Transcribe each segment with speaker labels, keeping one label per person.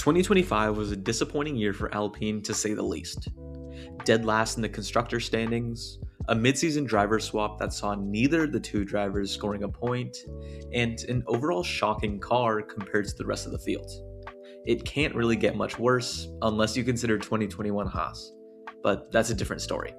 Speaker 1: 2025 was a disappointing year for Alpine to say the least. Dead last in the constructor standings, a midseason driver swap that saw neither of the two drivers scoring a point, and an overall shocking car compared to the rest of the field. It can't really get much worse unless you consider 2021 Haas, but that's a different story.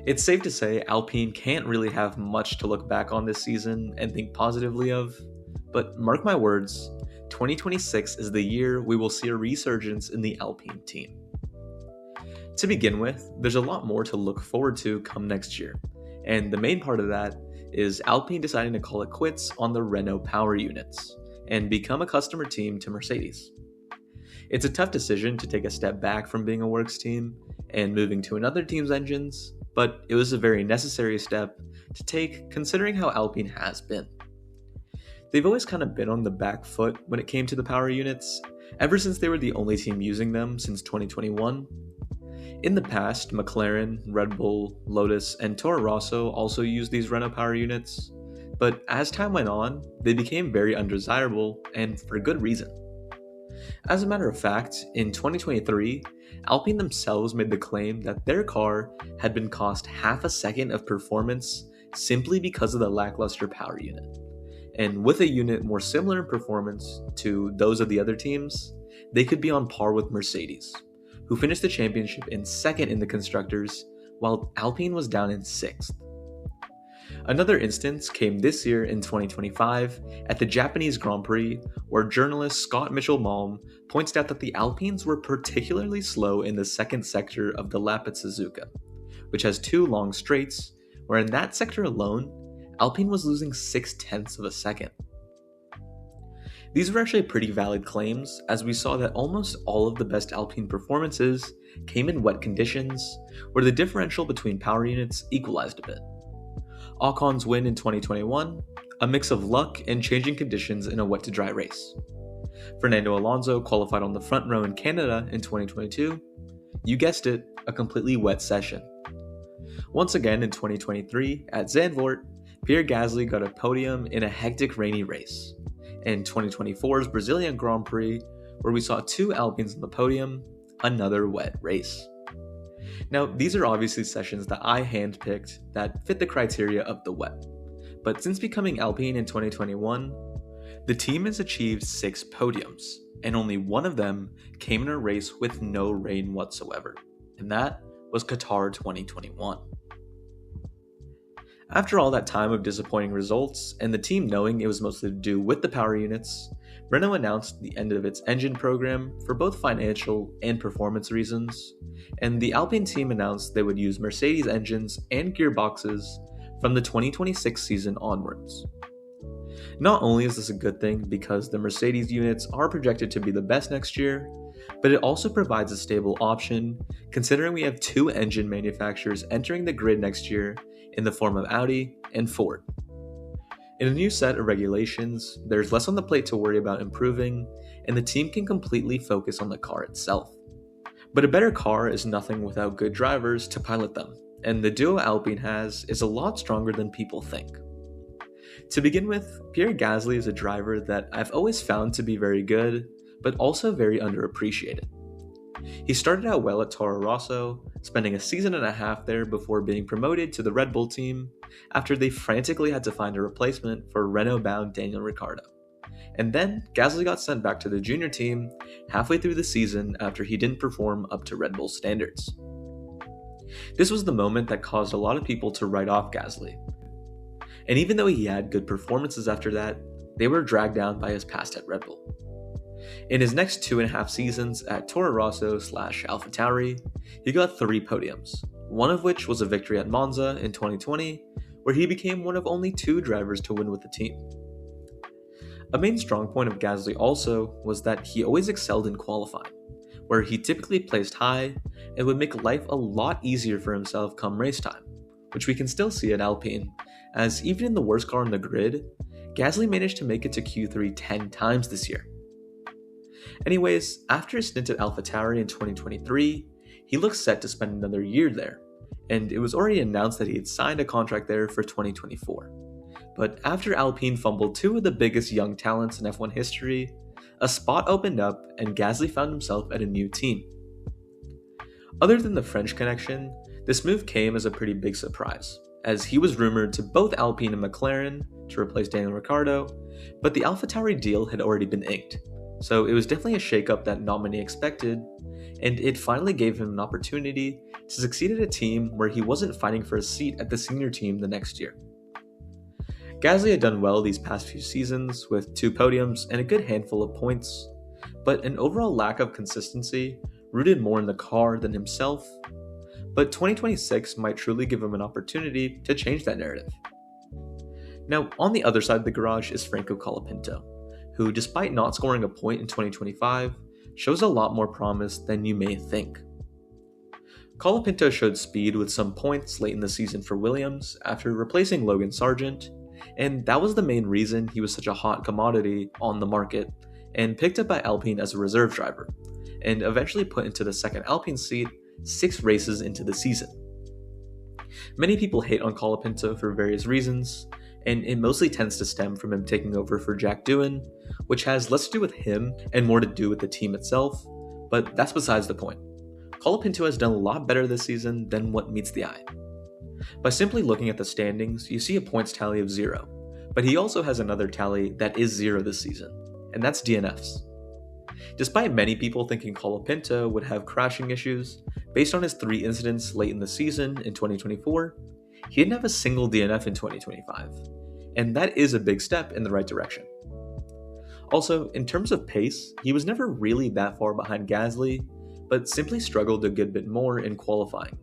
Speaker 1: It's safe to say Alpine can't really have much to look back on this season and think positively of, but mark my words, 2026 is the year we will see a resurgence in the Alpine team. To begin with, there's a lot more to look forward to come next year, and the main part of that is Alpine deciding to call it quits on the Renault power units and become a customer team to Mercedes. It's a tough decision to take a step back from being a works team and moving to another team's engines, but it was a very necessary step to take considering how Alpine has been. They've always kind of been on the back foot when it came to the power units, ever since they were the only team using them since 2021. In the past, McLaren, Red Bull, Lotus, and Toro Rosso also used these Renault power units, but as time went on, they became very undesirable, and for good reason. As a matter of fact, in 2023, Alpine themselves made the claim that their car had been cost half a second of performance simply because of the lackluster power unit. And with a unit more similar in performance to those of the other teams, they could be on par with Mercedes, who finished the championship in second in the constructors, while Alpine was down in sixth. Another instance came this year in 2025 at the Japanese Grand Prix, where journalist Scott Mitchell-Malm points out that the Alpines were particularly slow in the second sector of the lap at Suzuka, which has two long straights, where in that sector alone, Alpine was losing 0.6 of a second. These were actually pretty valid claims, as we saw that almost all of the best Alpine performances came in wet conditions, where the differential between power units equalized a bit. Ocon's win in 2021, a mix of luck and changing conditions in a wet-to-dry race. Fernando Alonso qualified on the front row in Canada in 2022, you guessed it, a completely wet session. Once again in 2023, at Zandvoort, Pierre Gasly got a podium in a hectic rainy race. In 2024's Brazilian Grand Prix, where we saw two Alpines on the podium, another wet race. Now, these are obviously sessions that I handpicked that fit the criteria of the wet. But since becoming Alpine in 2021, the team has achieved 6 podiums, and only one of them came in a race with no rain whatsoever, and that was Qatar 2021. After all that time of disappointing results, and the team knowing it was mostly to do with the power units, Renault announced the end of its engine program for both financial and performance reasons, and the Alpine team announced they would use Mercedes engines and gearboxes from the 2026 season onwards. Not only is this a good thing because the Mercedes units are projected to be the best next year, but it also provides a stable option considering we have 2 engine manufacturers entering the grid next year in the form of Audi and Ford. In a new set of regulations, there's less on the plate to worry about improving, and the team can completely focus on the car itself. But a better car is nothing without good drivers to pilot them, and the duo Alpine has is a lot stronger than people think. To begin with, Pierre Gasly is a driver that I've always found to be very good, but also very underappreciated. He started out well at Toro Rosso, spending a season and a half there before being promoted to the Red Bull team after they frantically had to find a replacement for Renault-bound Daniel Ricciardo. And then Gasly got sent back to the junior team halfway through the season after he didn't perform up to Red Bull standards. This was the moment that caused a lot of people to write off Gasly. And even though he had good performances after that, they were dragged down by his past at Red Bull. In his next 2.5 seasons at Toro Rosso / AlphaTauri, he got 3 podiums, one of which was a victory at Monza in 2020, where he became one of only 2 drivers to win with the team. A main strong point of Gasly also was that he always excelled in qualifying, where he typically placed high and would make life a lot easier for himself come race time, which we can still see at Alpine, as even in the worst car on the grid, Gasly managed to make it to Q3 10 times this year. Anyways, after his stint at AlphaTauri in 2023, he looked set to spend another year there, and it was already announced that he had signed a contract there for 2024. But after Alpine fumbled 2 of the biggest young talents in F1 history, a spot opened up and Gasly found himself at a new team. Other than the French connection, this move came as a pretty big surprise, as he was rumored to both Alpine and McLaren to replace Daniel Ricciardo, but the AlphaTauri deal had already been inked, so it was definitely a shakeup that not many expected, and it finally gave him an opportunity to succeed at a team where he wasn't fighting for a seat at the senior team the next year. Gasly had done well these past few seasons with 2 podiums and a good handful of points, but an overall lack of consistency rooted more in the car than himself. But 2026 might truly give him an opportunity to change that narrative. Now, on the other side of the garage is Franco Colapinto, who, despite not scoring a point in 2025, shows a lot more promise than you may think. Colapinto showed speed with some points late in the season for Williams after replacing Logan Sargent, and that was the main reason he was such a hot commodity on the market and picked up by Alpine as a reserve driver, and eventually put into the second Alpine seat 6 races into the season. Many people hate on Colapinto for various reasons, and it mostly tends to stem from him taking over for Jack Doohan, which has less to do with him and more to do with the team itself, but that's besides the point. Colapinto has done a lot better this season than what meets the eye. By simply looking at the standings, you see a points tally of 0, but he also has another tally that is 0 this season, and that's DNFs. Despite many people thinking Colapinto would have crashing issues, based on his 3 incidents late in the season in 2024, he didn't have a single DNF in 2025, and that is a big step in the right direction. Also, in terms of pace, he was never really that far behind Gasly, but simply struggled a good bit more in qualifying,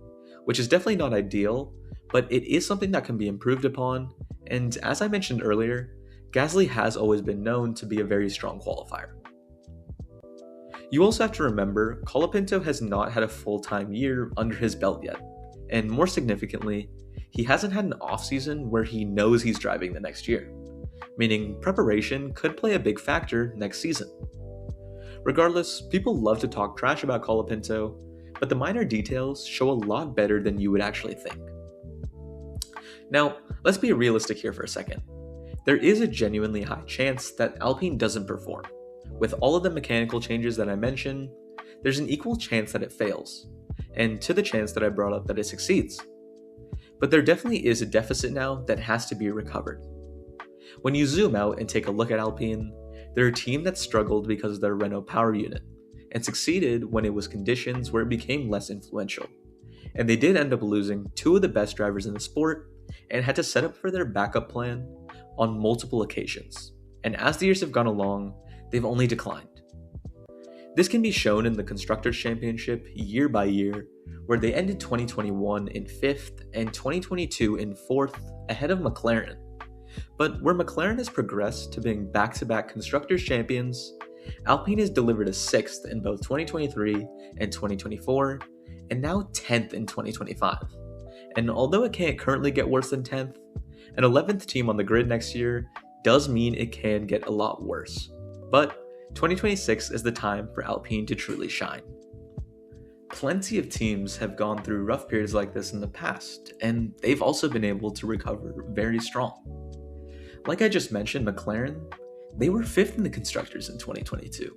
Speaker 1: which is definitely not ideal, but it is something that can be improved upon, and as I mentioned earlier, Gasly has always been known to be a very strong qualifier. You also have to remember, Colapinto has not had a full-time year under his belt yet, and more significantly, he hasn't had an off-season where he knows he's driving the next year, meaning preparation could play a big factor next season. Regardless, people love to talk trash about Colapinto, but the minor details show a lot better than you would actually think. Now, let's be realistic here for a second. There is a genuinely high chance that Alpine doesn't perform. With all of the mechanical changes that I mentioned, there's an equal chance that it fails, and to the chance that I brought up that it succeeds. But there definitely is a deficit now that has to be recovered. When you zoom out and take a look at Alpine, they're a team that struggled because of their Renault power unit, and succeeded when it was conditions where it became less influential. And they did end up losing 2 of the best drivers in the sport, and had to set up for their backup plan on multiple occasions. And as the years have gone along, they've only declined. This can be shown in the Constructors' Championship year by year, where they ended 2021 in 5th and 2022 in 4th ahead of McLaren. But where McLaren has progressed to being back-to-back Constructors' Champions, Alpine has delivered a 6th in both 2023 and 2024, and now 10th in 2025. And although it can't currently get worse than 10th, an 11th team on the grid next year does mean it can get a lot worse. But 2026 is the time for Alpine to truly shine. Plenty of teams have gone through rough periods like this in the past, and they've also been able to recover very strong. Like I just mentioned, McLaren, they were 5th in the Constructors in 2022,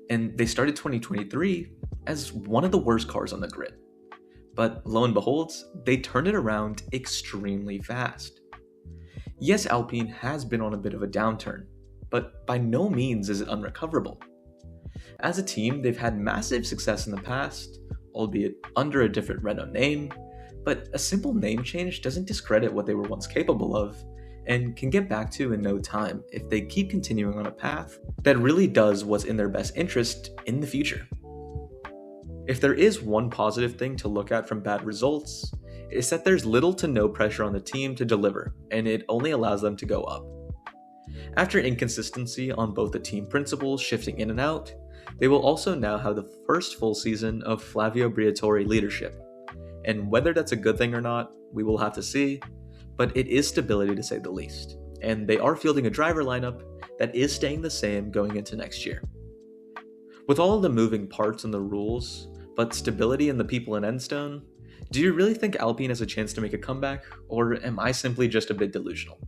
Speaker 1: and they started 2023 as one of the worst cars on the grid. But lo and behold, they turned it around extremely fast. Yes, Alpine has been on a bit of a downturn, but by no means is it unrecoverable. As a team, they've had massive success in the past, albeit under a different Renault name, but a simple name change doesn't discredit what they were once capable of, and can get back to in no time if they keep continuing on a path that really does what's in their best interest in the future. If there is one positive thing to look at from bad results, it's that there's little to no pressure on the team to deliver, and it only allows them to go up. After inconsistency on both the team principals shifting in and out, they will also now have the first full season of Flavio Briatore leadership. And whether that's a good thing or not, we will have to see, but it is stability to say the least. And they are fielding a driver lineup that is staying the same going into next year. With all of the moving parts and the rules, but stability in the people in Enstone, do you really think Alpine has a chance to make a comeback, or am I simply just a bit delusional?